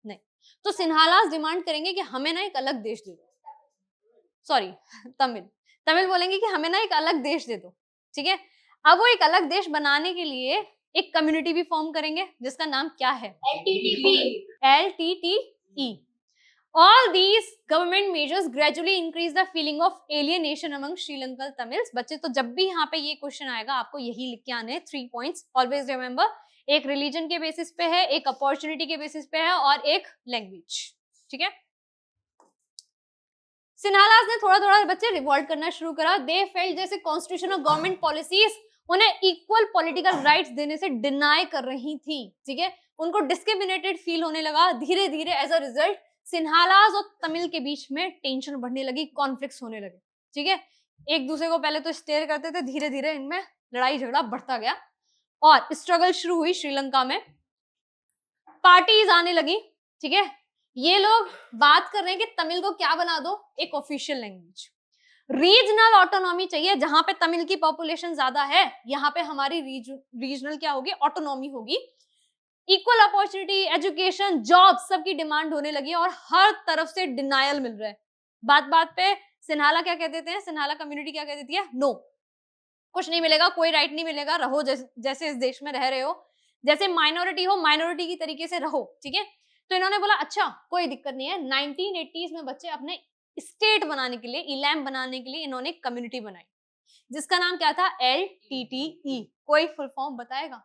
नहीं। तो सिन्हालास डिमांड करेंगे कि हमें ना एक अलग देश दे दो, सॉरी तमिल बोलेंगे कि हमें ना एक अलग देश दे दो, ठीक है। अब वो एक अलग देश बनाने के लिए एक कम्युनिटी भी फॉर्म करेंगे जिसका नाम क्या है? LTTE। All these government measures gradually increase the feeling of alienation among Sri Lankan Tamils। बच्चे तो जब भी यहाँ पे ये क्वेश्चन आएगा आपको यही लिख के आने 3 पॉइंट्स, ऑलवेज रिमेंबर। एक रिलीजन के बेसिस पे है, एक अपॉर्चुनिटी के बेसिस पे है, और एक लैंग्वेज, ठीक है। सिन्हालास ने थोड़ा थोड़ा बच्चे रिवॉल्ट करना शुरू करा। दे फेल्ट जैसे कॉन्स्टिट्यूशन और गवर्नमेंट पॉलिसीज उन्हें इक्वल पॉलिटिकल राइट्स देने से डिनाई कर रही थी, ठीक है। उनको डिस्क्रिमिनेटेड फील होने लगा। धीरे धीरे एज अ रिजल्ट सिन्हालास और तमिल के बीच में टेंशन बढ़ने लगी, कॉन्फ्लिक्ट्स होने लगे, ठीक है। एक दूसरे को पहले तो स्टेयर करते थे, धीरे धीरे इनमें लड़ाई झगड़ा बढ़ता गया और स्ट्रगल शुरू हुई श्रीलंका में। पार्टीज आने लगी, ठीक है। ये लोग बात कर रहे हैं कि तमिल को क्या बना दो, एक ऑफिशियल लैंग्वेज। रीजनल ऑटोनॉमी चाहिए, जहां पे तमिल की पॉपुलेशन ज्यादा है यहाँ पे हमारी रीजनल क्या होगी, ऑटोनॉमी होगी। इक्वल अपॉर्चुनिटी, एजुकेशन, जॉब, सबकी डिमांड होने लगी है और हर तरफ से डिनायल मिल रहा है। बात बात पे सिन्हाला क्या कह देते हैं, सिन्हाला कम्युनिटी क्या कह देती है, नो, कुछ नहीं मिलेगा, कोई राइट नहीं मिलेगा, रहो जैसे इस देश में रह रहे हो, जैसे माइनॉरिटी हो माइनॉरिटी की तरीके से रहो, ठीक है। तो इन्होंने बोला अच्छा कोई दिक्कत नहीं है। 1980s में बच्चे अपने स्टेट बनाने के लिए, इलैम बनाने के लिए इन्होंने कम्युनिटी बनाई, जिसका नाम क्या था, LTTE। कोई फुल फॉर्म बताएगा?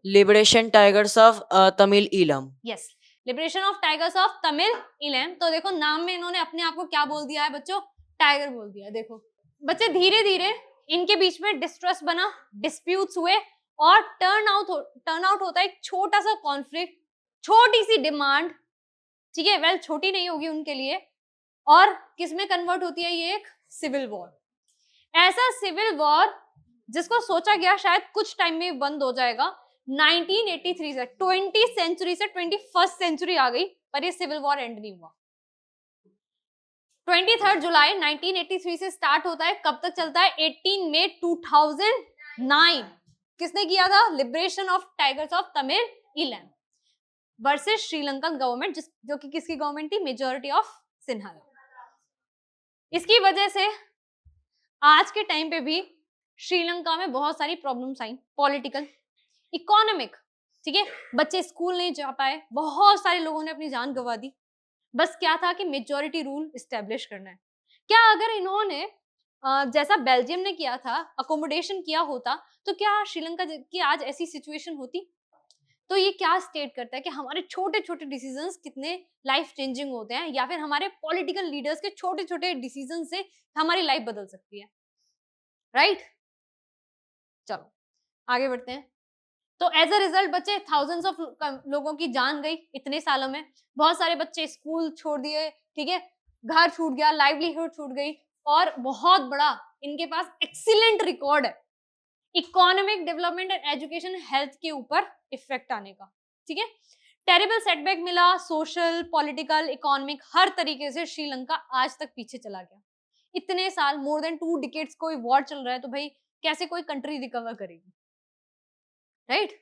Liberation tigers of Tamil Eelam. Yes, liberation of tigers of Tamil Eelam. तो देखो नाम में इन्होंने अपने आप को क्या बोल दिया है बच्चों, टाइगर बोल दिया। देखो बच्चे धीरे धीरे इनके बीच में डिस्ट्रस्ट बना, डिस्प्यूट्स हुए और टर्न आउट होता है एक छोटा सा कॉन्फ्लिक्ट, छोटी सी डिमांड, ठीक है, वेल छोटी नहीं होगी उनके लिए, और किसमें कन्वर्ट होती है ये, एक सिविल वॉर। ऐसा सिविल वॉर जिसको सोचा गया शायद कुछ टाइम में बंद हो जाएगा, 1983 से 20th सेंचुरी से 21st सेंचुरी आ गई पर ये सिविल वॉर एंड नहीं हुआ। 23 जुलाई 1983 से स्टार्ट होता है, कब तक चलता है, 18 मई 2009। किसने किया था, liberation of tigers of Tamil Eelam versus Sri Lankan government, जो कि किसकी गवर्नमेंट थी, मेजॉरिटी ऑफ सिन्हाला। इसकी वजह से आज के टाइम पे भी श्रीलंका में बहुत सारी प्रॉब्लम्स आई, पॉलिटिकल, इकोनॉमिक, ठीक है। बच्चे स्कूल नहीं जा पाए, बहुत सारे लोगों ने अपनी जान गंवा दी, बस क्या था कि मेजॉरिटी रूल इस्टेब्लिश करना है। क्या अगर इन्होंने जैसा बेल्जियम ने किया था, अकोमोडेशन किया होता, तो क्या श्रीलंका की आज ऐसी सिचुएशन होती? तो ये क्या स्टेट करता है कि हमारे छोटे छोटे डिसीजंस कितने लाइफ चेंजिंग होते हैं, या फिर हमारे पॉलिटिकल लीडर्स के छोटे छोटे डिसीजन से हमारी लाइफ बदल सकती है, राइट? चलो आगे बढ़ते हैं। तो एज अ रिजल्ट बच्चे, थाउजेंड्स ऑफ लोगों की जान गई इतने सालों में, बहुत सारे बच्चे स्कूल छोड़ दिए, ठीक है, घर छूट गया, लाइवलीहुड छूट गई, और बहुत बड़ा इनके पास एक्सीलेंट रिकॉर्ड है economic development and education health के ऊपर इफेक्ट आने का, ठीक है। टेरिबल सेटबैक मिला, सोशल, पॉलिटिकल, इकोनॉमिक, हर तरीके से श्रीलंका आज तक पीछे चला गया। इतने साल, मोर देन 2 डिकेड्स कोई वॉर चल रहा है, तो भाई कैसे कोई कंट्री रिकवर करेगी, राइट?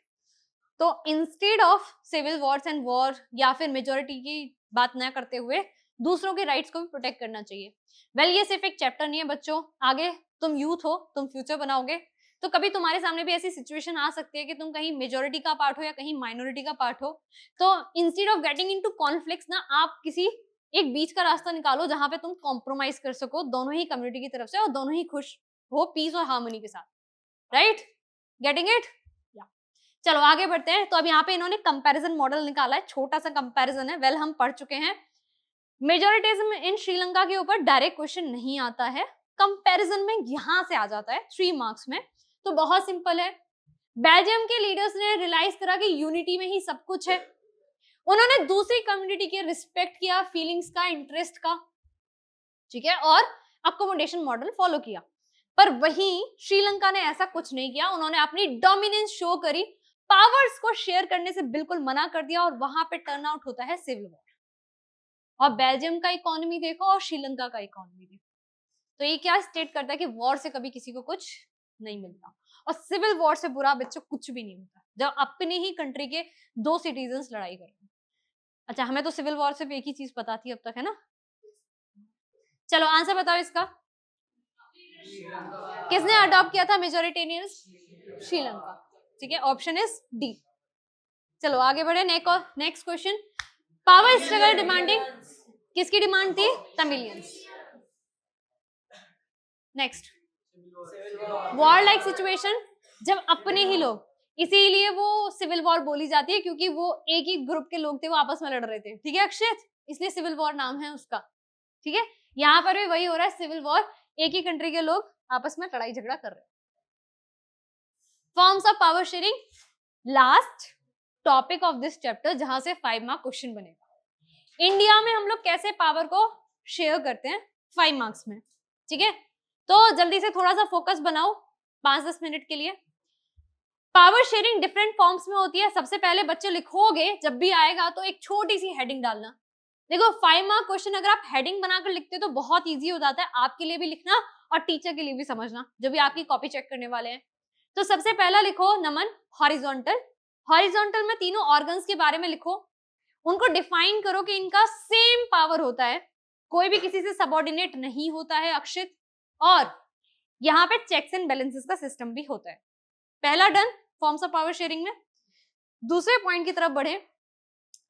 तो instead of civil wars and war, या फिर मेजोरिटी की बात ना करते हुए दूसरों के राइट्स को भी प्रोटेक्ट करना चाहिए। वेल ये सिर्फ एक चैप्टर नहीं है बच्चों, आगे तुम यूथ हो, तुम फ्यूचर बनाओगे, तो कभी तुम्हारे सामने भी ऐसी सिचुएशन आ सकती है कि तुम कहीं मेजोरिटी का पार्ट हो या कहीं माइनॉरिटी का पार्ट हो। तो instead of getting into conflicts ना, आप किसी एक बीच का रास्ता निकालो जहां पे तुम कॉम्प्रोमाइज कर सको दोनों ही कम्युनिटी की तरफ से, और दोनों ही खुश हो पीस और हार्मनी के साथ, राइट? Getting it? चलो आगे बढ़ते हैं। तो अब यहाँ पे इन्होंने कंपैरिजन मॉडल निकाला है, छोटा सा कंपैरिजन है, वेल हम पढ़ चुके हैं। मेजोरिटिज्म इन श्रीलंका के ऊपर डायरेक्ट क्वेश्चन नहीं आता है, कंपैरिजन में यहां से आ जाता है 3 मार्क्स में। तो बहुत सिंपल है, बेल्जियम के लीडर्स ने रियलाइज करा कि यूनिटी में ही सब कुछ है, उन्होंने दूसरी कम्युनिटी के रिस्पेक्ट किया, फीलिंग्स का, इंटरेस्ट का, ठीक है, और अकोमोडेशन मॉडल फॉलो किया। पर वहीं श्रीलंका ने ऐसा कुछ नहीं किया, उन्होंने अपनी डोमिनेंस शो करी, पावर्स को शेयर करने से बिल्कुल मना कर दिया, और वहां पे टर्न आउट होता है सिविल वॉर। और बेल्जियम का इकोनॉमी देखो और श्रीलंका का इकोनॉमी देखो, तो ये क्या स्टेट करता है कि वॉर से कभी किसी को कुछ नहीं मिलता, और सिविल वॉर से बुरा बच्चों कुछ भी नहीं होता जब अपने ही कंट्री के 2 सिटीजन्स लड़ाई करते हैं। अच्छा, हमें तो सिविल वॉर से एक ही चीज पता थी अब तक, है ना? चलो आंसर बताओ इसका, किसने अडॉप्ट किया था मेजोरिटेरियंस? श्रीलंका, ठीक है, ऑप्शन इज डी। चलो आगे बढ़े, next question. Power struggle demanding, किसकी डिमांड थी? Tamilians. Next, war like situation, जब अपने ही लोग, इसीलिए वो सिविल वॉर बोली जाती है क्योंकि वो एक ही ग्रुप के लोग थे, वो आपस में लड़ रहे थे, ठीक है अक्षित, इसलिए सिविल वॉर नाम है उसका, ठीक है। यहाँ पर भी वही हो रहा है, सिविल वॉर, एक ही कंट्री के लोग आपस में लड़ाई झगड़ा कर रहे हैं। Forms of power sharing, last topic of this chapter, जहां से 5 मार्क क्वेश्चन बनेगा। इंडिया में हम लोग कैसे पावर को शेयर करते हैं 5 मार्क्स में, ठीक है। तो जल्दी से थोड़ा सा फोकस बनाओ 5-10 मिनट के लिए। पावर शेयरिंग डिफरेंट फॉर्म्स में होती है। सबसे पहले बच्चे लिखोगे जब भी आएगा तो एक छोटी सी हेडिंग डालना। देखो 5 मार्क क्वेश्चन अगर आप हेडिंग बनाकर लिखते हो तो बहुत इजी हो जाता है आपके लिए भी लिखना और टीचर के लिए भी समझना जब भी आपकी कॉपी चेक करने वाले हैं। तो सबसे पहला लिखो नमन हॉरिजॉन्टल। हॉरिजॉन्टल में तीनों ऑर्गन्स के बारे में लिखो, उनको डिफाइन करो कि इनका सेम पावर होता है, कोई भी किसी से सबऑर्डिनेट नहीं होता है अक्षित, और यहाँ पे चेक्स एंड बैलेंसेस का सिस्टम भी होता है। पहला done forms of power sharing में। दूसरे पॉइंट की तरफ बढ़े।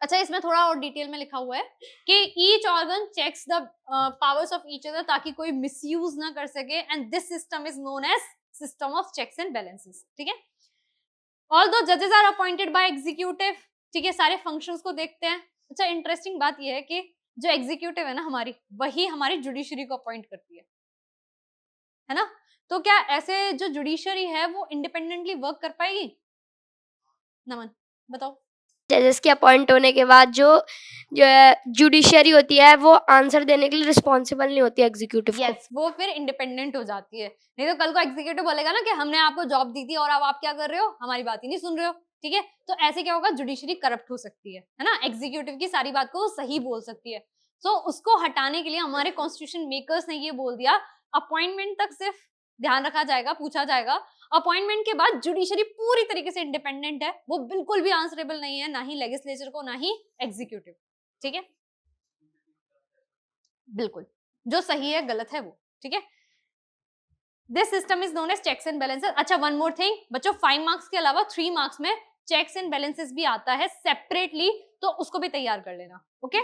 अच्छा इसमें थोड़ा और डिटेल में लिखा हुआ है कि each organ checks the powers of each other ताकि कोई मिसयूज ना कर सके, and this system is known as system of checks and balances. ठीक है, ऑल्दो जजेस आर अपॉइंटेड बाय एग्जीक्यूटिव। ठीक है, सारे फंक्शंस को देखते हैं। अच्छा इंटरेस्टिंग बात यह है कि जो एग्जीक्यूटिव है ना हमारी, वही हमारी जुडिशरी को अपॉइंट करती है ना। तो क्या ऐसे जो जुडिशरी है वो इंडिपेंडेंटली वर्क कर पाएगी? नमन बताओ। जजेस के अपॉइंट होने के बाद जो जुडिशरी होती है वो आंसर देने के लिए रिस्पॉन्सिबल नहीं होती एग्जीक्यूटिव को। यस, वो फिर इंडिपेंडेंट हो जाती है। नहीं तो कल को एग्जीक्यूटिव बोलेगा ना कि हमने आपको जॉब दी थी और अब आप क्या कर रहे हो, हमारी बात ही नहीं सुन रहे हो। ठीक है, तो ऐसे क्या होगा, जुडिशरी करप्ट हो सकती है ना। एग्जीक्यूटिव की सारी बात को सही बोल सकती है। तो उसको हटाने के लिए हमारे कॉन्स्टिट्यूशन मेकर्स ने ये बोल दिया अपॉइंटमेंट तक सिर्फ ध्यान रखा जाएगा, पूछा जाएगा। अपॉइंटमेंट के बाद जुडिशरी पूरी तरीके से इंडिपेंडेंट है, वो बिल्कुल भी आंसरेबल नहीं है, ना ही लेजिस्लेचर को ना ही एग्जीक्यूटिव। ठीक है, बिल्कुल जो सही है गलत है वो। ठीक है, this system is known as checks and balances. अच्छा वन मोर थिंग बच्चों, 5 मार्क्स के अलावा 3 मार्क्स में चेक्स एंड बैलेंसेस भी आता है सेपरेटली, तो उसको भी तैयार कर लेना। ओके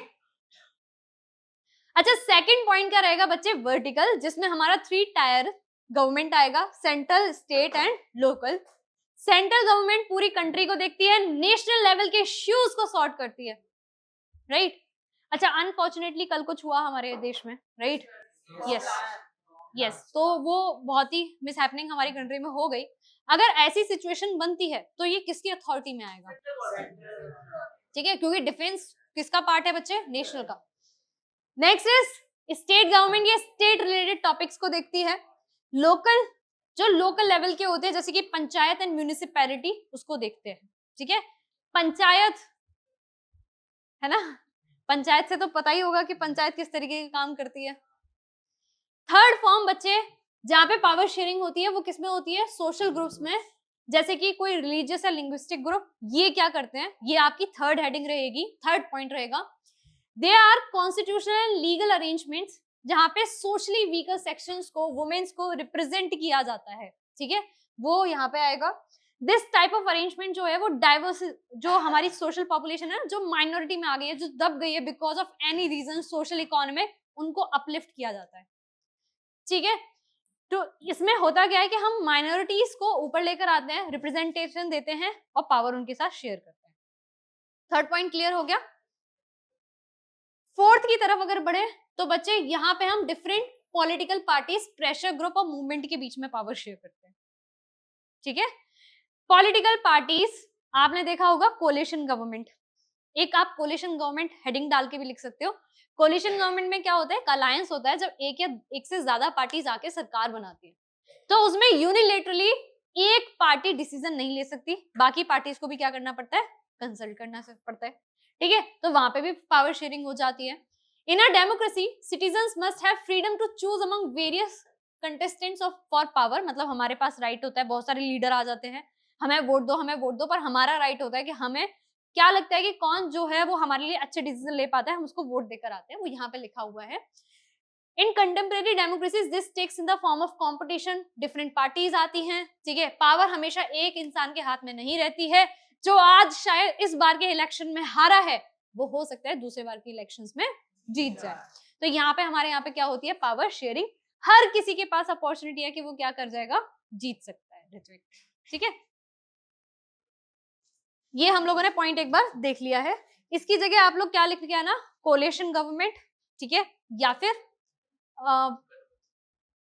अच्छा सेकंड पॉइंट क्या रहेगा बच्चे, वर्टिकल, जिसमें हमारा 3 टायर गवर्नमेंट आएगा, central, state and local. Central government पूरी कंट्री को देखती है, नेशनल लेवल के इश्यूज को सॉर्ट करती है, राइट। अच्छा अनफॉर्चुनेटली कल कुछ हुआ हमारे देश में, राइट। यस, तो वो बहुत ही मिसहैपनिंग हमारी कंट्री में हो गई। अगर ऐसी सिचुएशन बनती है तो ये किसकी अथॉरिटी में आएगा? ठीक है, क्योंकि डिफेंस किसका पार्ट है बच्चे, नेशनल का। नेक्स्ट इज स्टेट गवर्नमेंट, ये स्टेट रिलेटेड टॉपिक्स को देखती है। लोकल, जो लोकल लेवल के होते हैं जैसे कि पंचायत एंड म्यूनिसिपैलिटी, उसको देखते हैं। ठीक है, पंचायत है ना, पंचायत से तो पता ही होगा कि पंचायत किस तरीके का काम करती है। थर्ड फॉर्म बच्चे जहां पे पावर शेयरिंग होती है वो किसमें होती है, सोशल ग्रुप्स में, जैसे कि कोई रिलीजियस या लिंग्विस्टिक ग्रुप। ये क्या करते हैं, ये आपकी थर्ड हेडिंग रहेगी, थर्ड पॉइंट रहेगा। They are constitutional and legal arrangements जहां पे सोशली वीकर सेक्शंस को, वुमेन्स को रिप्रेजेंट किया जाता है। ठीक है, वो यहाँ पे आएगा। दिस टाइप ऑफ अरेंजमेंट जो है वो डाइवर्स, जो हमारी सोशल पॉपुलेशन है जो माइनॉरिटी में आ गई है, जो दब गई है because of any reason social economic, उनको अपलिफ्ट किया जाता है। ठीक है, तो इसमें होता क्या है कि हम माइनॉरिटीज को ऊपर लेकर आते हैं, रिप्रेजेंटेशन देते हैं और पावर उनके साथ शेयर करते हैं। थर्ड पॉइंट क्लियर हो गया। फोर्थ की तरफ अगर बढ़े तो बच्चे यहाँ पे हम different political parties, pressure group और मूवमेंट के बीच में पावर शेयर करते हैं। ठीक है, पॉलिटिकल पार्टीज आपने देखा होगा कोलिशन गवर्नमेंट, एक आप कोलिशन गवर्नमेंट हेडिंग डाल के भी लिख सकते हो। कोलिशन गवर्नमेंट में क्या होता है, अलायंस होता है जब एक या एक से ज्यादा पार्टीज आके सरकार बनाती है, तो उसमें यूनिलेटरली एक पार्टी डिसीजन नहीं ले सकती, बाकी पार्टीज को भी क्या करना पड़ता है, कंसल्ट करना पड़ता है। ठीक है, तो वहां पे भी पावर शेयरिंग हो जाती है। In a democracy citizens must have freedom to choose among various contestants of for power, मतलब हमारे पास राइट होता है, बहुत सारे लीडर आ जाते हैं, हमें वोट दो हमें वोट दो, पर हमारा राइट होता है कि हमें क्या लगता है कि कौन जो है वो हमारे लिए अच्छे डिसीजन ले पाता है, हम उसको वोट देकर आते हैं, वो यहाँ पे लिखा हुआ है। In contemporary democracies this takes in the form of competition, different parties आती हैं। ठीक है, पावर हमेशा एक इंसान के हाथ में नहीं रहती है। जो आज शायद इस बार के इलेक्शन में हारा है वो हो सकता है दूसरे बार के इलेक्शंस में जीत जाए। तो यहाँ पे हमारे यहाँ पे क्या होती है, पावर शेयरिंग, हर किसी के पास अपॉर्चुनिटी है कि वो क्या कर जाएगा, जीत सकता है। ठीक है, ये हम लोगों ने पॉइंट एक बार देख लिया है। इसकी जगह आप लोग क्या लिख के आना, कोलिशन गवर्नमेंट, ठीक है, या फिर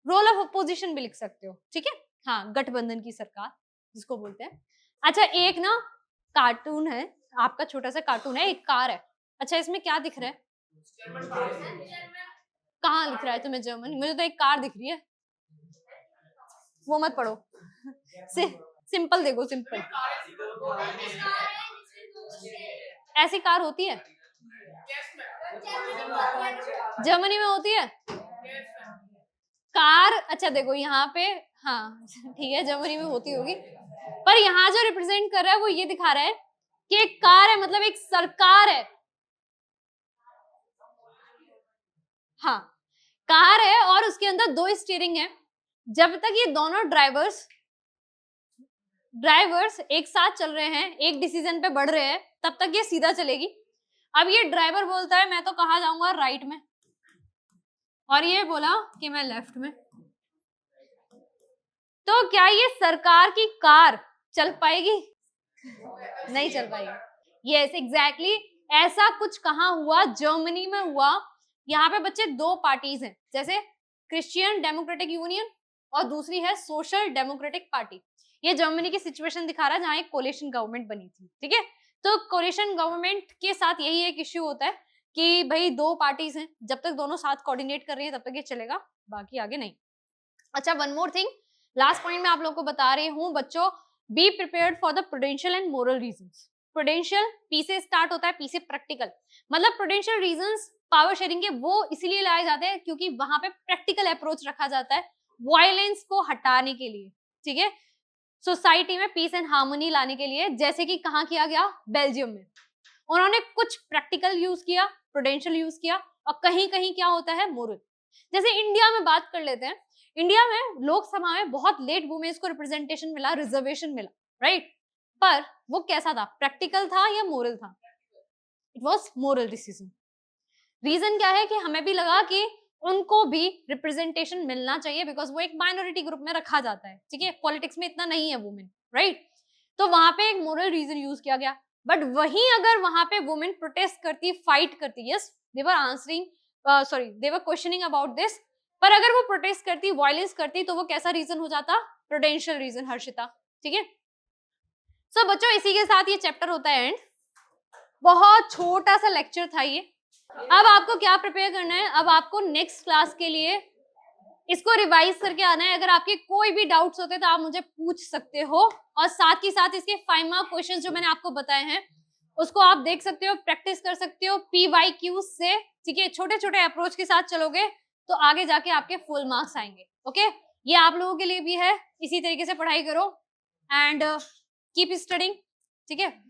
रोल ऑफ अपोजिशन भी लिख सकते हो। ठीक है, हाँ, गठबंधन की सरकार जिसको बोलते हैं। अच्छा एक ना कार्टून है, आपका छोटा सा कार्टून है, एक कार है। अच्छा इसमें क्या दिख रहा है, कहाँ लिख रहा है तुम्हें जर्मन? मुझे तो एक कार दिख रही है, वो मत पढ़ो, सिंपल देखो, सिंपल। ऐसी कार होती है, जर्मनी में होती है कार। अच्छा देखो यहाँ पे, हाँ ठीक है, जर्मनी में होती होगी, पर यहाँ जो रिप्रेजेंट कर रहा है वो ये दिखा रहा है कि एक कार है, मतलब एक सरकार है। हाँ, कार है और उसके अंदर 2 स्टीयरिंग है। जब तक ये दोनों ड्राइवर्स एक साथ चल रहे हैं, एक डिसीजन पे बढ़ रहे हैं, तब तक ये सीधा चलेगी। अब ये ड्राइवर बोलता है मैं तो कहाँ जाऊंगा, राइट में, और ये बोला कि मैं लेफ्ट में। तो क्या ये सरकार की कार चल पाएगी? नहीं चल पाएगी। यस एग्जैक्टली, ऐसा कुछ कहाँ हुआ? जर्मनी में हुआ। यहाँ पे बच्चे 2 पार्टीज हैं, जैसे क्रिश्चियन डेमोक्रेटिक यूनियन और दूसरी है सोशल डेमोक्रेटिक पार्टी। ये जर्मनी की सिचुएशन दिखा रहा है जहाँ एक कोलिशन गवर्नमेंट बनी थी, ठीक है। तो कोलिशन गवर्नमेंट के साथ यही एक इश्यू होता है कि भाई 2 पार्टीज हैं, जब तक दोनों साथ कोऑर्डिनेट कर रही है तब तक ये चलेगा, बाकी आगे नहीं। अच्छा, one more thing, last point मैं आप लोगों को बता रही हूँ बच्चों, be prepared for the prudential and moral reasons. Prudential P से स्टार्ट होता है, पी से प्रैक्टिकल। मतलब प्रूडेंशियल रीजंस पावर शेयरिंग के वो इसीलिए लाए जाते हैं क्योंकि वहां पे प्रैक्टिकल अप्रोच रखा जाता है वायलेंस को हटाने के लिए, ठीक है, सोसाइटी में पीस एंड हार्मनी लाने के लिए। जैसे कि कहाँ किया गया? बेल्जियम में। उन्होंने कुछ प्रैक्टिकल यूज किया, प्रूडेंशियल यूज किया, और कहीं कहीं क्या होता है, मोरल। जैसे इंडिया में बात कर लेते हैं, इंडिया में लोकसभा में बहुत लेट वुमेन्स को रिप्रेजेंटेशन मिला, रिजर्वेशन मिला, राइट, पर वो कैसा था? प्रैक्टिकल था या मोरल था? It was moral decision. Reason क्या है कि हमें भी लगा कि उनको भी रिप्रेजेंटेशन मिलना चाहिए बिकॉज वो एक माइनॉरिटी ग्रुप में रखा जाता है, ठीक है, पॉलिटिक्स में इतना नहीं है वुमेन, राइट। तो वहां पे एक मोरल रीजन यूज किया गया। बट वहीं अगर वहां पे वुमेन प्रोटेस्ट करती, फाइट करती, yes they were answering, sorry they were questioning about this, पर अगर वो प्रोटेस्ट करती, वायलेंस करती, तो वो कैसा रीजन हो जाता? प्रूडेंशियल रीजन, हर्षिता, ठीक है। सो बच्चों, इसी के साथ ये चैप्टर होता है एंड। बहुत छोटा सा लेक्चर था ये। अब आपको क्या प्रिपेयर करना है? अब आपको नेक्स्ट क्लास के लिए इसको रिवाइज करके आना है। अगर आपके कोई भी डाउट्स होते तो आप मुझे पूछ सकते हो, और साथ ही साथ इसके 5 मार्क क्वेश्चन जो मैंने आपको बताए हैं उसको आप देख सकते हो, प्रैक्टिस कर सकते हो PYQ से, ठीक है। छोटे छोटे अप्रोच के साथ चलोगे तो आगे जाके आपके फुल मार्क्स आएंगे, ओके। ये आप लोगों के लिए भी है, इसी तरीके से पढ़ाई करो एंड कीप स्टडिंग, ठीक है।